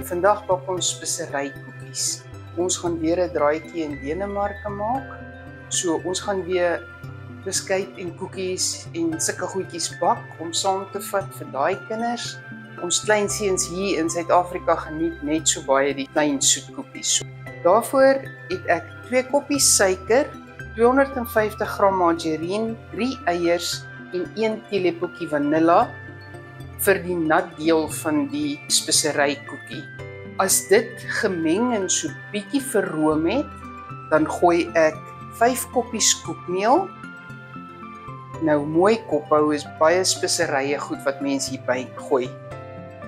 Vandag bak ons speserykoekies. Ons gaan weer 'n draaitjie in Denemarke maak. So ons gaan weer beskuit en koekies en sulke goedjies bak om saam te vat vir daai kinders. Ons kleinseuns hier in Suid-Afrika geniet net so baie die klein soetkoekies. Daarvoor het ek 2 koppies suiker, 250 gram margarine, 3 eiers en 1 teelepeltjie vanilla vir die nat deel van die speserykoekie. As dit gemeng en so bietjie verroom het, dan gooi ek 5 koppies koekmeel. Nou mooi kophou is baie speserye goed wat mense hierby gooi.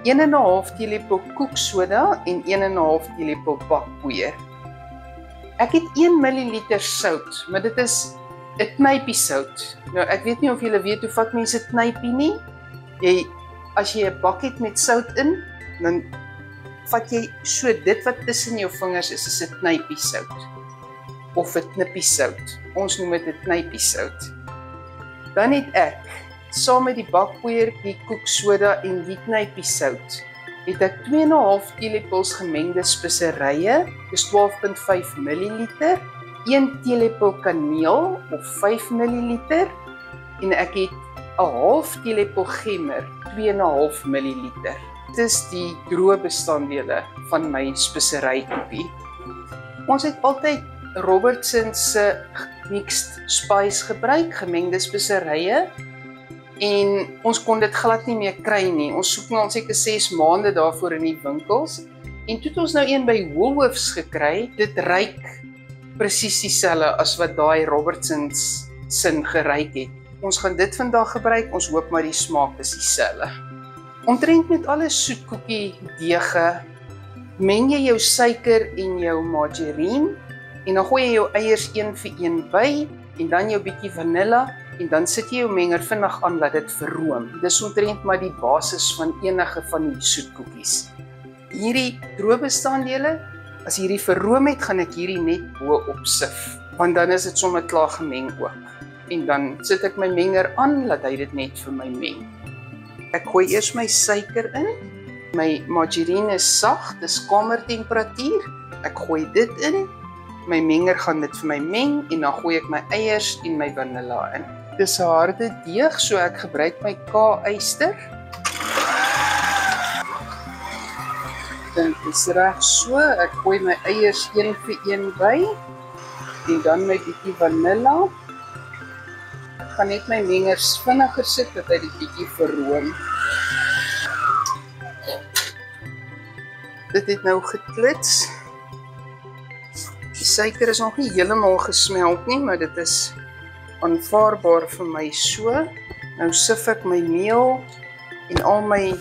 1,5 teelepel koeksoda en 1,5 teelepel bakpoeier. Ek het 1 ml sout, maar dit is 'n knypie sout. Nou ek weet nie of julle weet hoe vat mense knypie nie. As jy 'n bak het met sout in, dan vat jy so dit wat tussen jou vingers is 'n knypie sout of 'n knippie sout. Ons noem dit 'n knypie sout. Dan het ek saam met die bakpoeier, die koeksoda en die knypie sout, het ek 2,5 teelepels gemengde speserye, dis 12,5 ml, 1 teelepel kaneel of 5 ml en ek het 'n half teelepel gemmer, 2,5 ml. Dit is die droë bestanddele van my speserykoekie. Ons het altyd Robertsons se mixed spice gebruik, gemengde speserye. En ons kon dit glad nie meer kry nie. Ons soek nou al seker 6 maande daarvoor in die winkels. En toe het ons nou een by Woolworths gekry. Dit ruik presies dieselfde as wat daai Robertsons sin geruik het. Ons gaan dit vandag gebruik. Ons hoop maar die smaak is dieselfde. Omtrent met alle soetkoekie deege, meng jy jou suiker en jou margarine en dan gooi jy jou eiers 1 vir 1 by en dan jou bietjie vanilla. En dan sit jy jou menger vinnig aan laat dit verroom. Dis omtrent maar die basis van enige van die soetkoekies. Hierdie droë bestanddele, as hierdie verroom het, gaan ek hierdie net bo-op sif, want dan is dit sommer klaar gemeng ook. En dan sit ek my menger aan, laat hy dit net vir my meng. Ek gooi eers my suiker in. My margarine is sag, dis kamertemperatuur. Ek gooi dit in. My menger gaan dit vir my meng en dan gooi ek my eiers en my vanilla in. Dis 'n harde deeg, so ek gebruik my K-yster. Dit is reg so, ek gooi my eiers 1 vir 1 by en dan my bietjie vanilla. Ek gaan net my mengers vinniger sit dat hy dit bietjie verroom. Dit het nou geklits. Die suiker is nog nie heeltemal gesmelt nie, maar dit is aanvaarbaar vir my so. Nou sif ek my meel en al my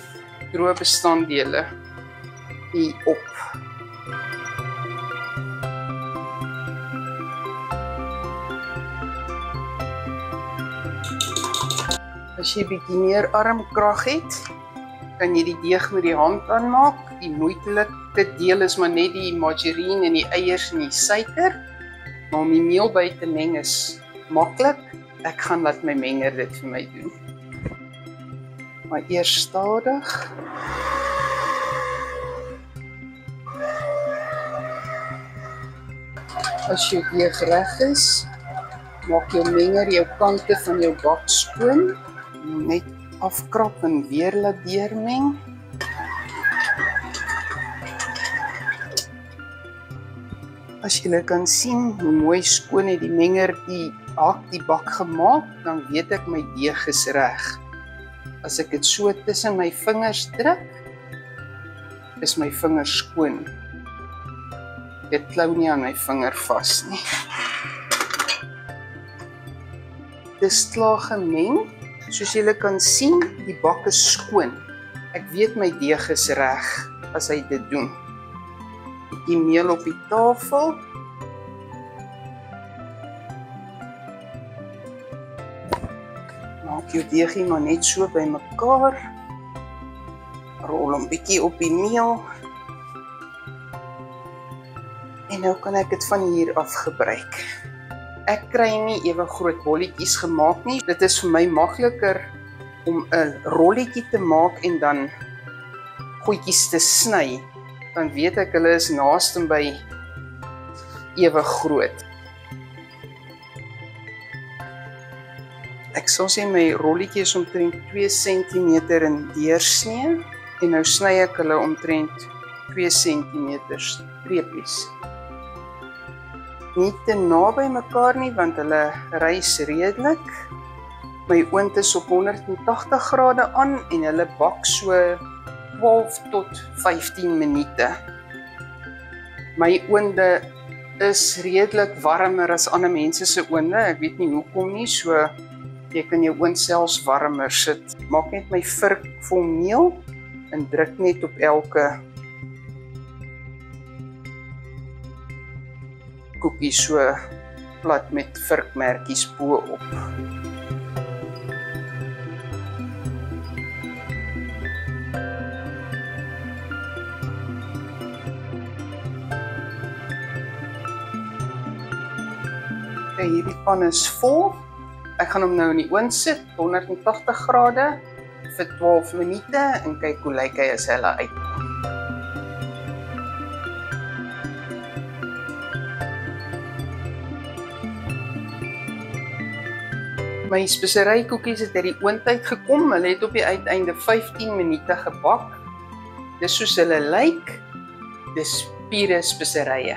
droë bestanddele hier op. As jy bietjie meer armkrag het, kan jy die deeg met die hand aanmaak. Die moeitelike deel is maar net die margarine en die eiers en die suiker. Maar om die meel by te meng is maklik. Ek gaan laat my menger dit vir my doen. Maar eers stadig. As jou deeg reg is, maak jou menger jou kante van jou bak skoon. Net afkrap en weer laat deurmeng. As julle kan sien hoe mooi skoon het die menger die bak gemaak, dan weet ek my deeg is reg. As ek dit so tussen my vingers druk, is my vingers skoon. Dit klou nie aan my vinger vas nie. Dit is klaar gemeng. Soos julle kan sien, die bak is skoon. Ek weet my deeg is reg as hy dit doen. Die meel op die tafel. Maak jou deegie maar net so by mekaar. Rol hom bietjie op die meel. En nou kan ek dit van hier af gebruik. Ek kry nie ewe groot bolletjies gemaak nie. Dit is vir my makliker om 'n rolletjie te maak en dan goedjies te sny dan weet ek hulle is naaste by ewig groot. Ek sal sê my rolletjie is omtrent 2 cm in deursnee en nou sny ek hulle omtrent 2 cm streepies. Nie te naby mekaar nie want hulle rys redelik. My oond is op 180 grade aan en hulle bak so 12 tot 15 minute. My oonde is redelik warmer as ander mense se oonde. Ek weet nie hoekom nie, so jy kan jou oond selfs warmer sit. Maak net my vurk vol meel en druk net op elke koekie so plat met vurkmerkies bo-op. Hierdie pan is vol. Ek gaan hom nou in die oond sit, 180 grade vir 12 minute en kyk hoe lyk hy as hulle uit. My speserykoekies het uit die oond uitgekom. Hulle het op die uiteinde 15 minute gebak. Dis soos hulle lyk. Dis pure speserye.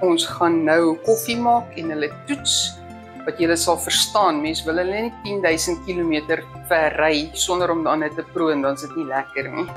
Ons gaan nou koffie maak en hulle toets, wat julle sal verstaan. Mense wil hulle nie 10.000 km ver ry sonder om daarna te proe en dan is dit nie lekker nie.